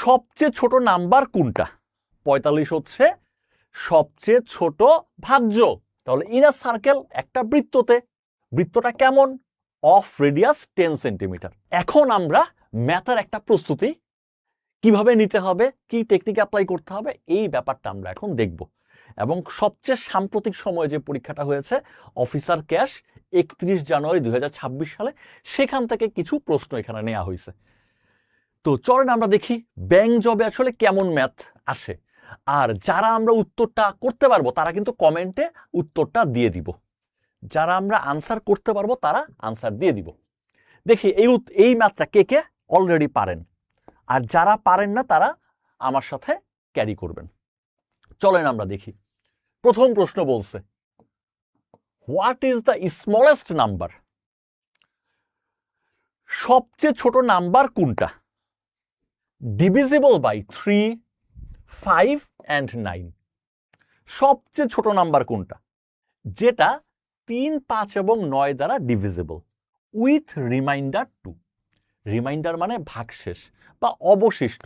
সবচেয়ে ছোট নাম্বার কোনটা? 45 হচ্ছে সবচেয়ে ছোট ভাজ্য। তাহলে ইনার সার্কেল একটা বৃত্ততে, বৃত্তটা কেমন? Of radius 10 centimetre. এখন আমরা ম্যাথের একটা প্রস্তুতি কিভাবে নিতে হবে, কি টেকনিক অ্যাপ্লাই করতে হবে, এই ব্যাপারটা আমরা এখন দেখব। এবং সবচেয়ে সাম্প্রতিক সময়ে যে পরীক্ষাটা হয়েছে অফিসার ক্যাশ 31 জানুয়ারি 2026 সালে, সেখান থেকে কিছু প্রশ্ন এখানে নেওয়া হয়েছে। তো চলেন আমরা দেখি ব্যাংক জবে আসলে কেমন ম্যাথ আসে। আর যারা আমরা উত্তরটা করতে পারবো তারা কিন্তু কমেন্টে উত্তরটা দিয়ে দিব, যারা আমরা আনসার করতে পারবো তারা আনসার দিয়ে দিব। দেখি এই ম্যাথটা কে কে অলরেডি পারেন, আর যারা পারেন না তারা আমার সাথে ক্যারি করবেন। চলেন আমরা দেখি। প্রথম প্রশ্ন বলছে, what is the smallest number? সবচেয়ে ছোট নাম্বার কোনটা? Divisible by 3, 5 and 9। সবচেয়ে ছোট নাম্বার কোনটা? যেটা 3, 5 এবং 9 দ্বারা ডিভিজিবল উইথ রিমাইন্ডার 2। রিমাইন্ডার মানে ভাগশেষ বা অবশিষ্ট।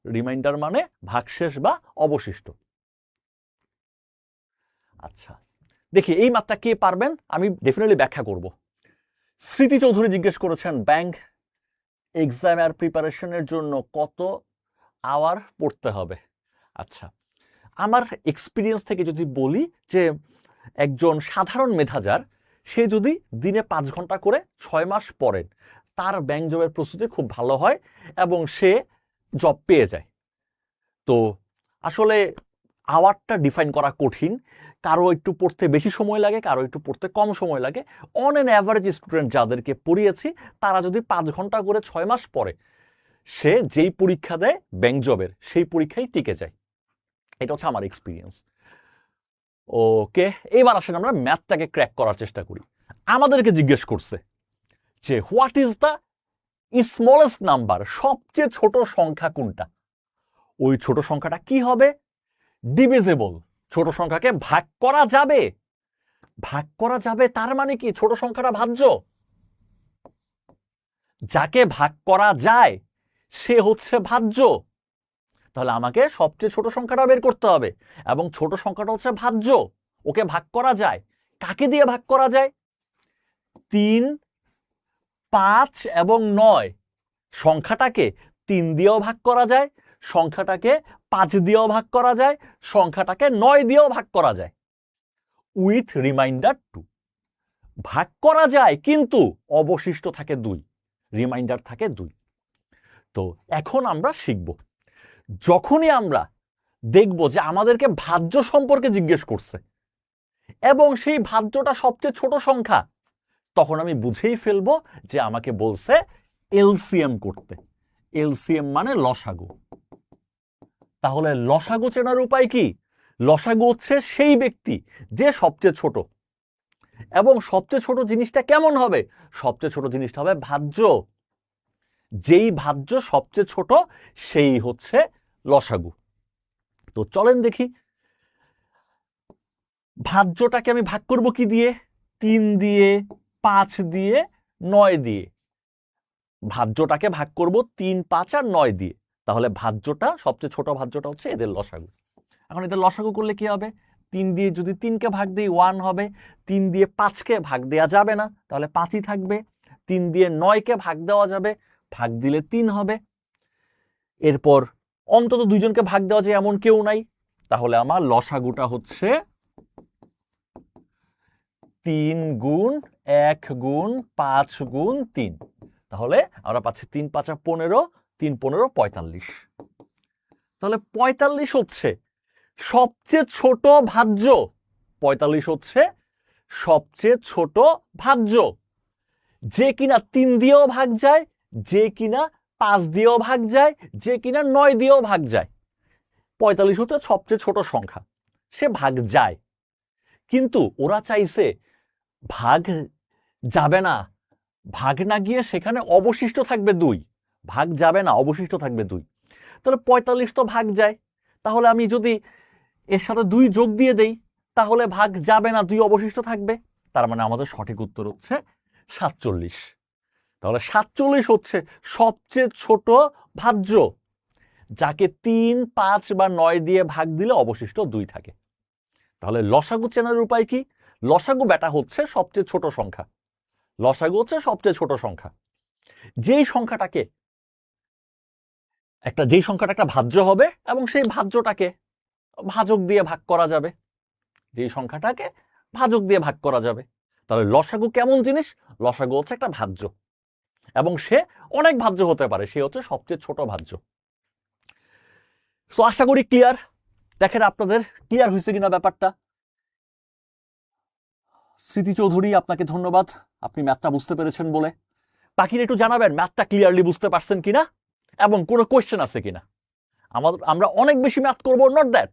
রিমাইন্ডার মানে ভাগশেষ বা অবশিষ্ট। আচ্ছা, দেখি এই মাত্রা কে পারবেন, আমি ডেফিনেটলি ব্যাখ্যা করব। স্মৃতি চৌধুরী জিজ্ঞেস করেছেন ব্যাংক এক্সামের প্রিপারেশনের জন্য কত আওয়ার পড়তে হবে। আচ্ছা, আমার এক্সপিরিয়েন্স থেকে যদি বলি যে একজন সাধারণ মেধাজার সে যদি দিনে 5 ঘন্টা করে 6 মাস পড়েন, তার ব্যাংক জবের প্রস্তুতি খুব ভালো হয় এবং সে জব পেয়ে যায়। তো আসলে আওয়ারটা ডিফাইন করা কঠিন, কারো একটু পড়তে বেশি সময় লাগে, কারো একটু পড়তে কম সময় লাগে। অন অ্যান অ্যাভারেজ স্টুডেন্ট যাদেরকে পড়িয়েছি তারা যদি 5 ঘন্টা করে 6 মাস পড়ে, সে যেই পরীক্ষা দেয় ব্যাংক জবের সেই পরীক্ষায় টিকে যায়। এটা হচ্ছে আমার এক্সপিরিয়েন্স। ওকে, এবার আসেন আমরা ম্যাথটাকে ক্র্যাক করার চেষ্টা করি। আমাদেরকে জিজ্ঞেস করছে যে what is the smallest number? সবচেয়ে ছোট সংখ্যা কোনটা? ওই ছোট সংখ্যাটা কি হবে? ডিভিজিবল। ছোট সংখ্যাকে ভাগ করা যাবে। ভাগ করা যাবে তার মানে কি ছোট সংখ্যাটা ভাজ্য। যাকে ভাগ করা যায় সে হচ্ছে ভাজ্য। তাহলে আমাকে সবচেয়ে ছোট সংখ্যাটা বের করতে হবে, এবং ছোট সংখ্যাটা হচ্ছে ভাজ্য, ওকে ভাগ করা যায়। কাকে দিয়ে ভাগ করা যায়? 3, 5 এবং 9। সংখ্যাটাকে 3 দিয়েও ভাগ করা যায়, সংখ্যাটাকে 5 দিয়েও ভাগ করা যায়, সংখ্যাটাকে 9 দিয়েও ভাগ করা যায় উইথ রিমাইন্ডার 2। ভাগ করা যায় কিন্তু অবশিষ্ট থাকে 2, রিমাইন্ডার থাকে 2। তো এখন আমরা শিখব, যখনই আমরা দেখব যে আমাদেরকে ভাজ্য সম্পর্কে জিজ্ঞেস করছে এবং সেই ভাজ্যটা সবচেয়ে ছোট সংখ্যা, তখন আমি বুঝেই ফেলবো যে আমাকে বলছে এলসিএম করতে। এলসিএম মানে লসাগু। তাহলে লসাগু চেনার উপায় কি? লসাগু হচ্ছে সেই ব্যক্তি যে সবচেয়ে ছোট, এবং সবচেয়ে ছোট জিনিসটা কেমন হবে? সবচেয়ে ছোট জিনিসটা হবে ভাজ্য। যেই ভাজ্য সবচেয়ে ছোট সেই হচ্ছে লসাগু। তো চলেন দেখি ভাজ্যটাকে আমি ভাগ করব কি দিয়ে? 3 দিয়ে, 5 দিয়ে, 9 দিয়ে। ভাজ্যটাকে ভাগ করব 3, 5 আর 9 দিয়ে। তাহলে ভাজ্যটা, সবচেয়ে ছোট ভাজ্যটা হচ্ছে এদের লসাগু। এখন এদের লসাগু করলে কি হবে? 3 দিয়ে যদি 3কে ভাগ দিই 1 হবে, 3 দিয়ে 5কে ভাগ দেওয়া যাবে না, তাহলে 5ই থাকবে। 3 দিয়ে 9কে ভাগ দেওয়া যাবে, ভাগ দিলে 3 হবে। এরপর অন্তত 2 জনকে ভাগ দেওয়া যায় এমন কেউ নাই, তাহলে আমার লসাগুটা হচ্ছে 3 গুণ 1 গুণ 5 গুণ 3। তাহলে আমরা পাচ্ছি 3, 5 আর 15, 3, 15, 45। তাহলে 45 হচ্ছে সবচেয়ে ছোট ভাজ্য। 45 হচ্ছে সবচেয়ে ছোট ভাজ্য, যে কিনা 3 দিয়েও ভাগ যায়, যে কিনা 5 দিয়েও ভাগ যায়, যে কিনা 9 দিয়েও ভাগ যায়। 45 হচ্ছে সবচেয়ে ছোট সংখ্যা, সে ভাগ যায়। কিন্তু ওরা চাইছে ভাগ যাবে না, ভাগ না গিয়ে সেখানে অবশিষ্ট থাকবে 2। ভাগ যাবে না, অবশিষ্ট থাকবে 2। তাহলে 45 তো ভাগ যায়, তাহলে আমি যদি এর সাথে 2 যোগ দিয়ে দেই তাহলে ভাগ যাবে না, 2 অবশিষ্ট থাকবে। তার মানে আমাদের সঠিক উত্তর হচ্ছে 47। তাহলে 47 হচ্ছে সবচেয়ে ছোট ভাজ্য, যাকে 3, 5 বা 9 দিয়ে ভাগ দিলে অবশিষ্ট 2 থাকে। তাহলে লসাগু চেনার উপায় কি? লসাগু বেটা হচ্ছে সবচেয়ে ছোট সংখ্যা। লসাগু হচ্ছে সবচেয়ে ছোট সংখ্যা। যেই সংখ্যাটা একটা ভাজ্য হবে এবং সেই ভাজ্যটাকে ভাজক দিয়ে ভাগ করা যাবে। যেই সংখ্যাটাকে ভাজক দিয়ে ভাগ করা যাবে। তাহলে লসাগু কেমন জিনিস? লসাগু হচ্ছে একটা ভাজ্য এবং সে অনেক ভাজ্য হতে পারে, সে হচ্ছে সবচেয়ে ছোট ভাজ্য। সো আশা করি ক্লিয়ার। দেখেন আপনাদের ক্লিয়ার হয়েছে কিনা ব্যাপারটা। স্মৃতি চৌধুরী, আপনাকে ধন্যবাদ, আপনি ম্যাথটা বুঝতে পেরেছেন বলে। বাকিরা একটু জানাবেন ম্যাথটা ক্লিয়ারলি বুঝতে পারছেন কিনা এবং কোনো কোয়েশ্চেন আছে কিনা। আমরা অনেক বেশি ম্যাথ করবো, নট দ্যাট,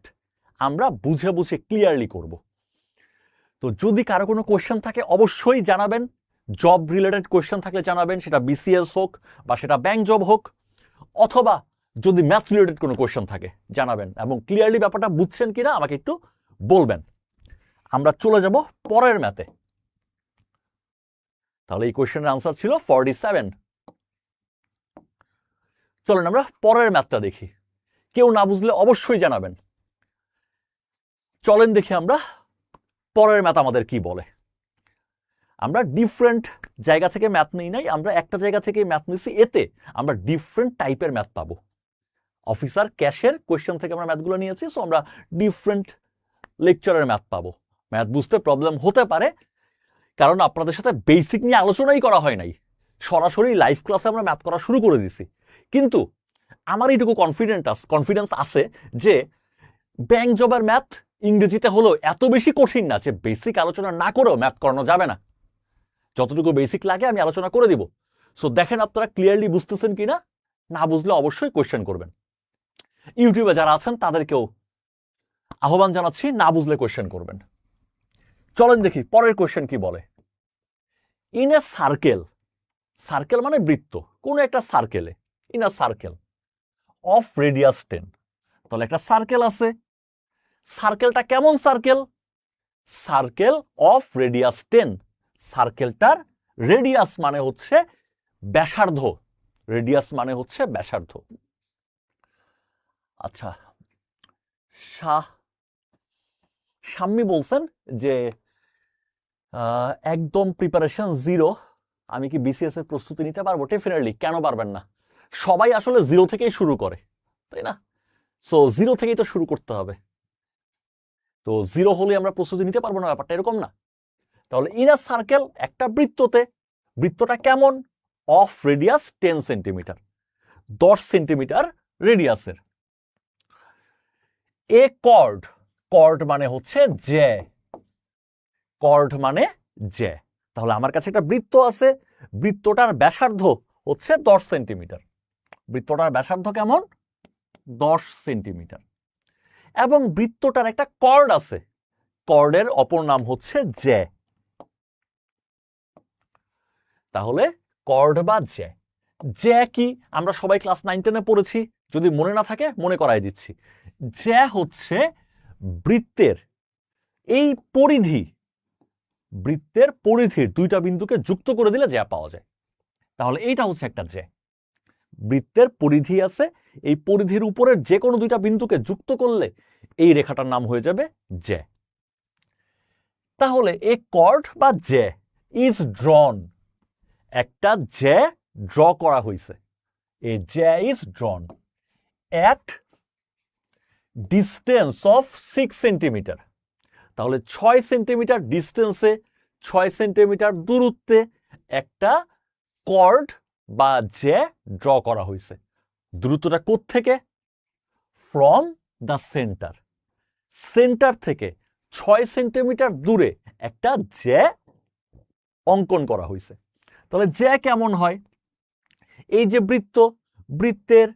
আমরা বুঝে বুঝে ক্লিয়ারলি করব। তো যদি কারো কোনো কোয়েশ্চেন থাকে অবশ্যই জানাবেন। জব রিলেটেড কোয়েশ্চেন থাকলে জানাবেন, সেটা বিসিএস হোক বা সেটা ব্যাংক জব হোক, অথবা যদি ম্যাথ রিলেটেড কোনো কোয়েশ্চেন থাকে জানাবেন এবং ক্লিয়ারলি ব্যাপারটা বুঝছেন কিনা আমাকে একটু বলবেন। আমরা চলে যাব পরের ম্যাথে। তাহলে এই কোয়েশ্চেনের আনসার ছিল 47। চলেন আমরা পরের ম্যাথটা দেখি। কেউ না বুঝলে অবশ্যই জানাবেন। চলেন দেখি আমরা পরের ম্যাথ আমাদের কি বলে। আমরা ডিফারেন্ট জায়গা থেকে ম্যাথ নিই নাই, আমরা একটা জায়গা থেকে ম্যাথ নিছি, এতে আমরা ডিফারেন্ট টাইপের ম্যাথ পাবো। অফিসার ক্যাশের কোয়েশ্চেন থেকে আমরা ম্যাথগুলো নিয়েছি, সো আমরা ডিফারেন্ট লেকচারের ম্যাথ পাবো। ম্যাথ বুঝতে প্রবলেম হতে পারে, কারণ আপনাদের সাথে বেসিক নিয়ে আলোচনাই করা হয় নাই, সরাসরি লাইভ ক্লাসে আমরা ম্যাথ করা শুরু করে দিছি। কিন্তু আমার এইটুকু কনফিডেন্স আছে যে ব্যাংক জবের ম্যাথ ইংরেজিতে হলো এত বেশি কঠিন না যে বেসিক আলোচনা না করেও ম্যাথ করানো যাবে না। যতটুকু বেসিক লাগে আমি আলোচনা করে দিব। সো দেখেন আপনারা ক্লিয়ারলি বুঝতেছেন কিনা, না বুঝলে অবশ্যই কোয়েশ্চেন করবেন। ইউটিউবে যারা আছেন তাদেরকেও আহ্বান জানাচ্ছি, না বুঝলে কোয়েশ্চেন করবেন। চলেন দেখি পরের কোয়েশ্চেন কি বলে। ইন এ সার্কেল, সার্কেল মানে বৃত্ত, কোন একটা সার্কেলে, in a circle of radius 10। তাহলে একটা সার্কেল আছে, সার্কেলটা কেমন সার্কেল? Circle of radius 10। সার্কেলটার রেডিয়াস মানে হচ্ছে ব্যাসার্ধ, রেডিয়াস মানে হচ্ছে ব্যাসার্ধ। আচ্ছা, শাম্মী বলছেন যে একদম প্রিপারেশন জিরো, আমি কি বিসিএস এর প্রস্তুতি নিতে পারবো? ডেফিনেটলি, কেন পারবেন না? সবাই আসলে জিরো থেকেই শুরু করে, তাই না? সো জিরো থেকেই তো শুরু করতে হবে। তো জিরো হলে আমরা প্রস্তুতি নিতে পারবো না, ব্যাপারটা এরকম না। তাহলে ইন আ সার্কেল, একটা বৃত্ততে, বৃত্তটা কেমন? অফ রেডিয়াস 10 সেন্টিমিটার, 10 সেন্টিমিটার রেডিয়াসের। এ কর্ড, কর্ড মানে হচ্ছে জ্যা, কর্ড মানে জ্যা। তাহলে আমার কাছে একটা বৃত্ত আছে, বৃত্তটার ব্যাসার্ধ হচ্ছে 10 সেন্টিমিটার। বৃত্তটার ব্যাসার্ধ কেমন? 10 সেন্টিমিটার। এবং বৃত্তটার একটা কর্ড আছে, কর্ডের অপর নাম হচ্ছে জ্যা। তাহলে কর্ড বা জ্যা, জ্যা কি আমরা সবাই ক্লাস 9-10-এ পড়েছি, যদি মনে না থাকে মনে করাই দিচ্ছি। জ্যা হচ্ছে বৃত্তের এই পরিধি, বৃত্তের পরিধির দুইটা বিন্দুকে যুক্ত করে দিলে জ্যা পাওয়া যায়। তাহলে এইটা হচ্ছে একটা জ্যা। বৃত্তের পরিধি আছে, এই পরিধির উপরের যে কোনো দুইটা বিন্দুকে যুক্ত করলে এই রেখাটার নাম হয়ে যাবে জ্যা। তাহলে এ কর্ড বা জ্যা ইজ ড্রন, একটা জ্যা ড্র করা হয়েছে। এ জ্যা is drawn at distance of 6 centimetre. তাহলে 6 সেন্টিমিটার ডিস্টেন্সে, 6 সেন্টিমিটার দূরত্বে একটা কর্ড বা জ্যা ড্র করা হয়েছে। দূরত্বটা কোত্থেকে? ফ্রম দ্য সেন্টার, সেন্টার থেকে 6 সেন্টিমিটার দূরে একটা জ্যা অঙ্কন করা হয়েছে। তাহলে জ্যা কেমন হয়? এই যে বৃত্ত, বৃত্তের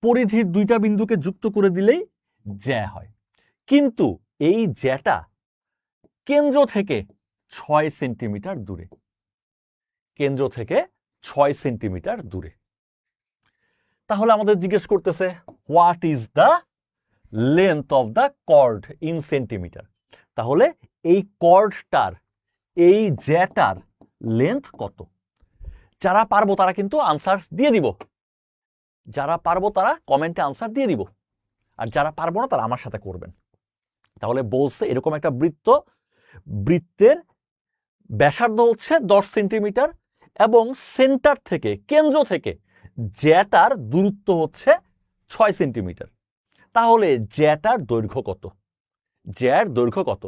পরিধির দুইটা বিন্দুকে যুক্ত করে দিলেই জ্যা হয়। কিন্তু এই জ্যাটা কেন্দ্র থেকে 6 সেন্টিমিটার দূরে, কেন্দ্র থেকে 6 সেন্টিমিটার দূরে। তাহলে আমাদের জিজ্ঞেস করতেছে what is the length of the chord in centimetre. তাহলে এই কর্ডটার, এই জ্যাটার লেন্থ কত? যারা পারবো তারা কিন্তু আনসার দিয়ে দিব। যারা পারবো তারা কমেন্টে আনসার দিয়ে দিব, আর যারা পারবো না তারা আমার সাথে করবেন। তাহলে বলছে এরকম একটা বৃত্ত, বৃত্তের ব্যাসার্ধ হচ্ছে 10 সেন্টিমিটার এবং সেন্টার থেকে, কেন্দ্র থেকে জ্যাটার দূরত্ব হচ্ছে 6 সেন্টিমিটার। তাহলে জ্যাটার দৈর্ঘ্য কত? জ্যার দৈর্ঘ্য কত?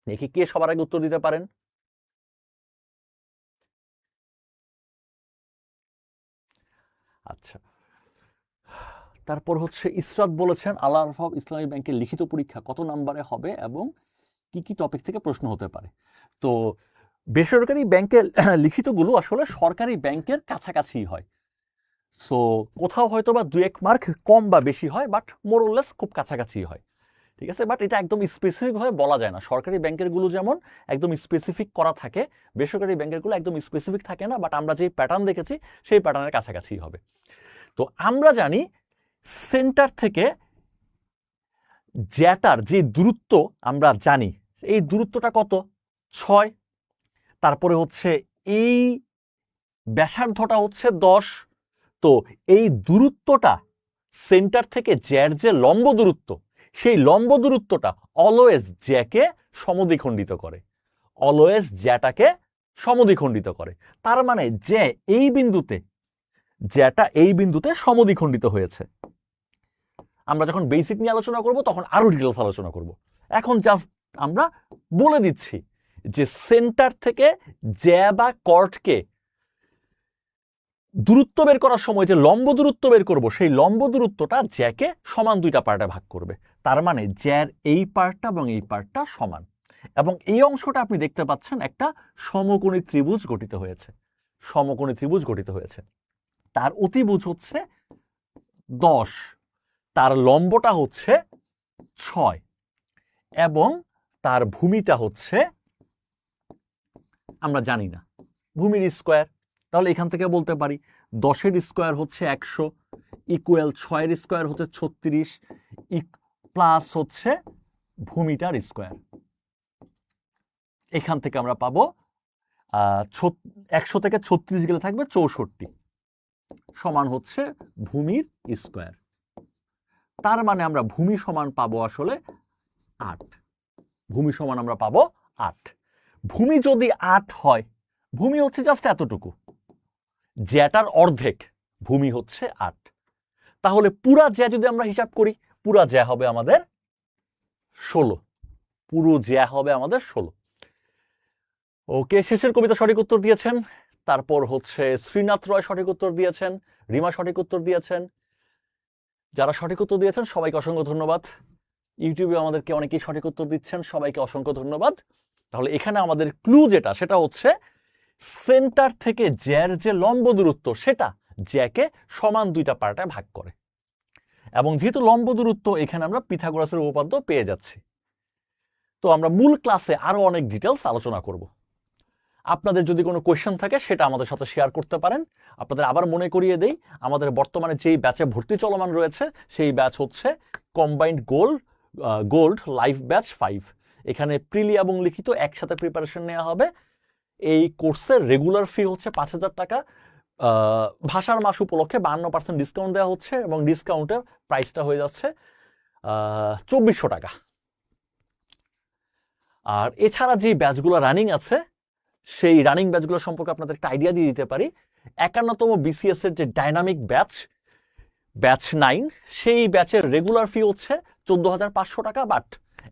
দেখি কে সবার আগে উত্তর দিতে পারেন। আচ্ছা, তারপর হচ্ছে ইসরাত বলেছেন আল আরফাব ইসলামী ব্যাংকের লিখিত পরীক্ষা কত নম্বরে হবে এবং কি কি টপিক থেকে প্রশ্ন হতে পারে। তো বেসরকারি ব্যাংকের লিখিতগুলো আসলে সরকারি ব্যাংকের কাছাকাছি হয়, সো কোথাও হয়তো বা 2-1 মার্ক কম বা বেশি হয়, বাট মোরলেস খুব কাছাকাছি হয়, ঠিক আছে। বাট এটা একদম স্পেসিফিকভাবে বলা যায় না। সরকারি ব্যাংকেরগুলো যেমন একদম স্পেসিফিক করা থাকে, বেসরকারি ব্যাংকেরগুলো একদম স্পেসিফিক থাকে না, বাট আমরা যে প্যাটার্ন দেখেছি সেই প্যাটার্নের কাছাকাছি হবে। তো আমরা জানি সেন্টার থেকে জ্যাটার যে দূরত্ব আমরা জানি, এই দূরত্বটা কত? 6। তারপরে হচ্ছে এই ব্যাসার্ধটা হচ্ছে 10। তো এই দূরত্বটা সেন্টার থেকে জ্যার যে লম্ব দূরত্ব, সেই লম্ব দূরত্বটা অলওয়েজ জ্যাকে সমদ্বিখণ্ডিত করে, অলওয়েজ জ্যাটাকে সমদ্বিখণ্ডিত করে। তার মানে জ্যা এই বিন্দুতে, জ্যাটা এই বিন্দুতে সমদ্বিখণ্ডিত হয়েছে। আমরা যখন বেসিক নিয়ে আলোচনা করব তখন আরো ডিটেলস আলোচনা করব। এখন জাস্ট আমরা বলে দিচ্ছি যে সেন্টার থেকে জ্যা বা কর্ডকে দূরত্ব বের করার সময় যে লম্ব দূরত্ব বের করব, সেই লম্ব দূরত্বটা জ্যাকে সমান 2টা পার্টে ভাগ করবে। তার মানে জ্যার এই পার্টটা এবং এই পার্টটা সমান, এবং এই অংশটা আপনি দেখতে পাচ্ছেন একটা সমকোণী ত্রিভুজ গঠিত হয়েছে, সমকোণী ত্রিভুজ গঠিত হয়েছে। তার অতিভুজ হচ্ছে 10, তার লম্বটা হচ্ছে 6 এবং তার ভূমিটা হচ্ছে আমরা জানি না, ভূমির স্কোয়ার। তাহলে এখান থেকে বলতে পারি 10-এর স্কোয়ার হচ্ছে 100 ইকুয়াল 6-এর স্কোয়ার হচ্ছে 36 প্লাস হচ্ছে ভূমিটার স্কোয়ার। এখান থেকে আমরা পাবো 100 থেকে 36 গেলে থাকবে 64 সমান হচ্ছে ভূমির স্কোয়ার। তার মানে আমরা ভূমি সমান পাবো আসলে 8। ভূমি সমান আমরা পাবো 8। ভূমি যদি 8 হয়, ভূমি হচ্ছে জাস্ট এতটুকু, জ্যাটার অর্ধেক, ভূমি হচ্ছে 8। তাহলে পুরা জ্যা যদি আমরা হিসাব করি, পুরা জ্যা হবে আমাদের 16, পুরো জ্যা হবে আমাদের 16। ওকে, শেষের কবিতা সঠিক উত্তর দিয়েছেন। তারপর হচ্ছে শ্রীনাথ রয় সঠিক উত্তর দিয়েছেন, রিমা সঠিক উত্তর দিয়েছেন। যারা সঠিক উত্তর দিয়েছেন সবাইকে অসংখ্য ধন্যবাদ। ইউটিউবে আমাদেরকে অনেকেই সঠিক উত্তর দিচ্ছেন, সবাইকে অসংখ্য ধন্যবাদ। তাহলে এখানে আমাদের ক্লু যেটা, সেটা হচ্ছে সেন্টার থেকে জ্যার যে লম্ব দূরত্ব, সেটা জ্যাকে সমান 2টা পার্টে ভাগ করে, এবং যেহেতু লম্ব দূরত্ব, এখানে আমরা পিথাগোরাসের উপপাদ্য পেয়ে যাচ্ছি। তো আমরা মূল ক্লাসে আরো অনেক ডিটেলস আলোচনা করব। আপনাদের যদি কোনো কোয়েশ্চেন থাকে সেটা আমাদের সাথে শেয়ার করতে পারেন। আপনাদের আবার মনে করিয়ে দেই, আমাদের বর্তমানে যেই ব্যাচে ভর্তি চলমান রয়েছে সেই ব্যাচ হচ্ছে কম্বাইন্ড গোল্ড লাইফ ব্যাচ 5। এখানে প্রিলি এবং লিখিত একসাথে প্রিপারেশন নেওয়া হবে। এই কোর্সের রেগুলার ফি হচ্ছে 5000 টাকা। ভাষার মাস উপলক্ষে 52% ডিসকাউন্ট দেওয়া হচ্ছে, এবং ডিসকাউন্টের প্রাইসটা হয়ে যাচ্ছে 2400 টাকা। আর এছাড়া যে ব্যাচগুলো রানিং আছে, সেই রানিং ব্যাচগুলো সম্পর্কে আপনাদের একটা আইডিয়া দিয়ে দিতে পারি। 51তম বিসিএস এর যে ডাইনামিক ব্যাচ, ব্যাচ 9, সেই ব্যাচের রেগুলার ফি হচ্ছে 14500 টাকা, বাট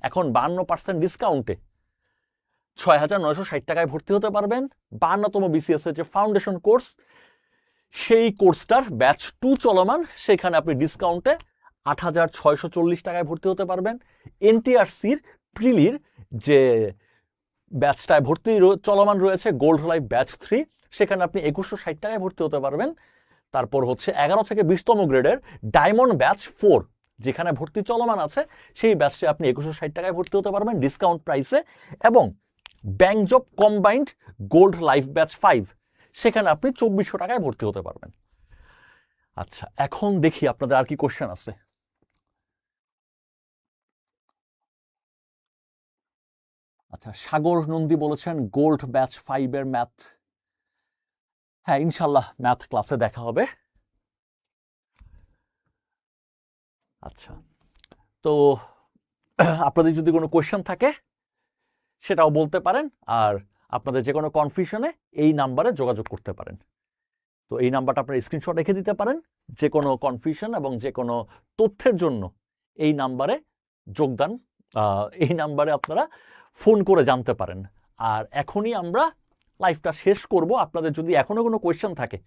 এখন 52% ডিসকাউন্টে 6960 টাকায় ভর্তি হতে পারবেন। 52তম বিসিএস এর যে ফাউন্ডেশন কোর্স, সেই কোর্সটার ব্যাচ 2 চলমান, সেখানে আপনি ডিসকাউন্টে 8640 টাকায় ভর্তি হতে পারবেন। এনটিআরসির প্রিলির যে ব্যাচটায় ভর্তি চলমান রয়েছে, গোল্ড লাইফ ব্যাচ 3, সেখানে আপনি 2160 টাকায় ভর্তি হতে পারবেন। তারপর হচ্ছে 11 থেকে 20তম গ্রেডের ডায়মন্ড ব্যাচ 4, যেখানে ভর্তি চলমান আছে, সেই ব্যাচে আপনি 2160 টাকায় ভর্তি হতে পারবেন ডিসকাউন্ট প্রাইসে। এবং bank job combined gold life batch 5, সেখানে আপনি 2400 টাকায় ভর্তি হতে পারবেন। আচ্ছা, এখন দেখি আপনাদের আর কি কোশ্চেন আছে। আচ্ছা, সাগর নন্দী বলেছেন গোল্ড ব্যাচ 5 এর ম্যাথ। হ্যাঁ, ইনশাল্লাহ ম্যাথ ক্লাসে দেখা হবে। আচ্ছা, তো আপনাদের যদি কোনো কোয়েশ্চেন থাকে সেটাও বলতে পারেন, আর আপনাদের যে কোনো কনফিউশনে এই নাম্বারে যোগাযোগ করতে পারেন। তো এই নাম্বারটা আপনারা স্ক্রিনশট রেখে দিতে পারেন। যে কোনো কনফিউশন এবং যে কোনো তথ্যের জন্য এই নাম্বারে যোগদান, এই নাম্বারে আপনারা ফোন করে জানতে পারেন। আর এখনই আমরা লাইভটা শেষ করব। আপনাদের যদি এখনো কোনো কোয়েশ্চেন থাকে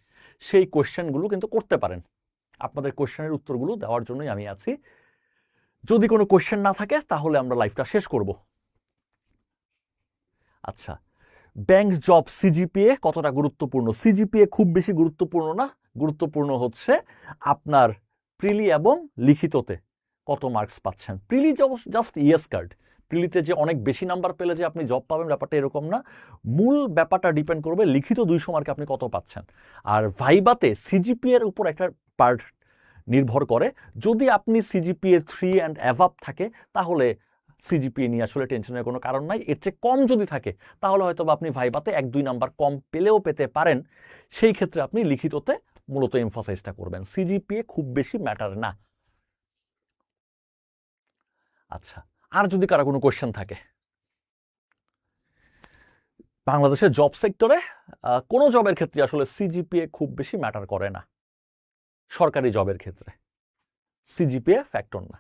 সেই কোয়েশ্চেনগুলো কিন্তু করতে পারেন। আপনাদের কোয়েশ্চেনের উত্তরগুলো দেওয়ার জন্যই আমি আছি। যদি কোনো কোয়েশ্চেন না থাকে তাহলে আমরা লাইভটা শেষ করব। আচ্ছা, ব্যাংক জব সিজিপিএ কতটা গুরুত্বপূর্ণ? সিজিপিএ খুব বেশি গুরুত্বপূর্ণ না, গুরুত্বপূর্ণ হচ্ছে আপনার প্রিলি এবং লিখিততে কত মার্কস পাচ্ছেন। প্রিলি জাস্ট ইয়েস কার্ড। প্রিলিতে যে অনেক বেশি নাম্বার পেলে যে আপনি জব পাবেন ব্যাপারটা এরকম না। মূল ব্যাপারটা ডিপেন্ড করবে লিখিত 200 মার্কে আপনি কত পাচ্ছেন। আর ভাইবাতে সিজিপিএ এর উপর একটা পার্ট নির্ভর করে। যদি আপনি সিজিপিএ 3 অ্যান্ড অ্যাভাব থাকে তাহলে সিজিপিএ নিয়ে আসলে টেনশনের কোনো কারণ নাই। এর চেয়ে কম যদি থাকে তাহলে হয়তো বা আপনি ভাইবাতে 1-2 নাম্বার কম পেলেও পেতে পারেন। সেই ক্ষেত্রে আপনি লিখিততে মূলত এমফাসাইজটা করবেন। সিজিপিএ খুব বেশি ম্যাটার না। আচ্ছা, আর যদি কারো কোনো কোয়েশ্চেন থাকে। বাংলাদেশের জব সেক্টরে কোনো জবের ক্ষেত্রে আসলে সিজিপিএ খুব বেশি ম্যাটার করে না। সরকারি জবের ক্ষেত্রে সিজিপিএ ফ্যাক্টর না।